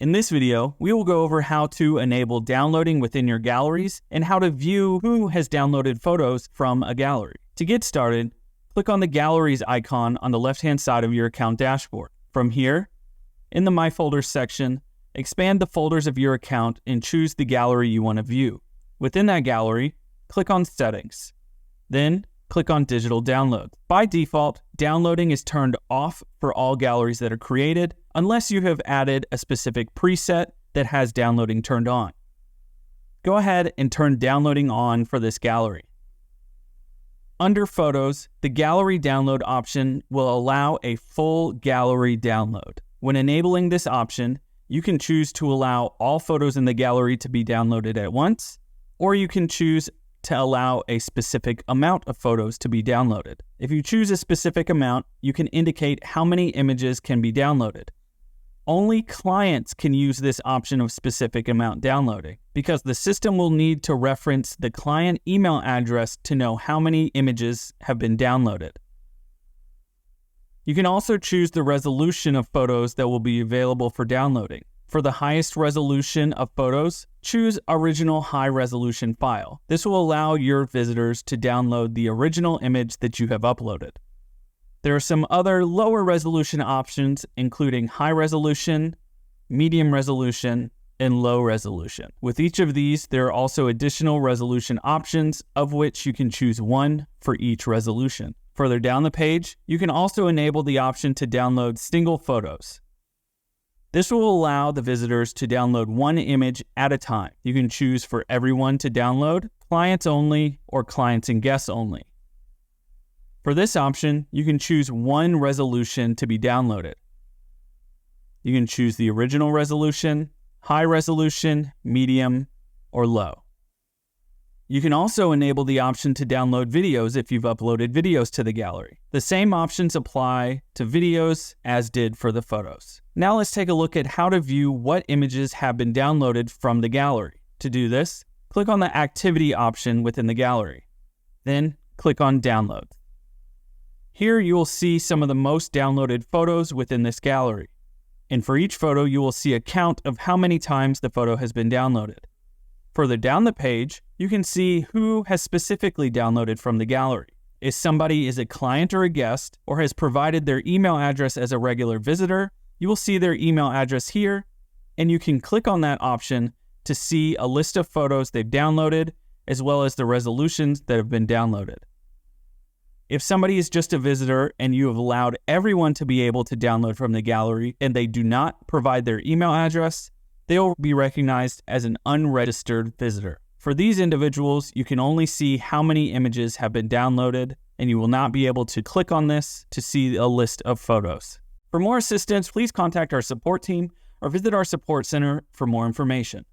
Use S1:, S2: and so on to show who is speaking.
S1: In this video, we will go over how to enable downloading within your galleries and how to view who has downloaded photos from a gallery. To get started, click on the Galleries icon on the left-hand side of your account dashboard. From here, in the My Folders section, expand the folders of your account and choose the gallery you want to view. Within that gallery, click on Settings. Then, click on Digital Download. By default, downloading is turned off for all galleries that are created, unless you have added a specific preset that has downloading turned on. Go ahead and turn downloading on for this gallery. Under Photos, the Gallery Download option will allow a full gallery download. When enabling this option, you can choose to allow all photos in the gallery to be downloaded at once, or you can choose to allow a specific amount of photos to be downloaded. If you choose a specific amount, you can indicate how many images can be downloaded. Only clients can use this option of specific amount downloading, because the system will need to reference the client email address to know how many images have been downloaded. You can also choose the resolution of photos that will be available for downloading. For the highest resolution of photos, choose Original High Resolution File. This will allow your visitors to download the original image that you have uploaded. There are some other lower resolution options, including high resolution, medium resolution, and low resolution. With each of these, there are also additional resolution options, of which you can choose one for each resolution. Further down the page, you can also enable the option to download single photos. This will allow the visitors to download one image at a time. You can choose for everyone to download, clients only, or clients and guests only. For this option, you can choose one resolution to be downloaded. You can choose the original resolution, high resolution, medium, or low. You can also enable the option to download videos if you've uploaded videos to the gallery. The same options apply to videos as did for the photos. Now let's take a look at how to view what images have been downloaded from the gallery. To do this, click on the Activity option within the gallery. Then click on Download. Here you will see some of the most downloaded photos within this gallery. And for each photo, you will see a count of how many times the photo has been downloaded. Further down the page, you can see who has specifically downloaded from the gallery. If somebody is a client or a guest, or has provided their email address as a regular visitor, you will see their email address here, and you can click on that option to see a list of photos they've downloaded, as well as the resolutions that have been downloaded. If somebody is just a visitor and you have allowed everyone to be able to download from the gallery and they do not provide their email address, they will be recognized as an unregistered visitor. For these individuals, you can only see how many images have been downloaded, and you will not be able to click on this to see a list of photos. For more assistance, please contact our support team or visit our support center for more information.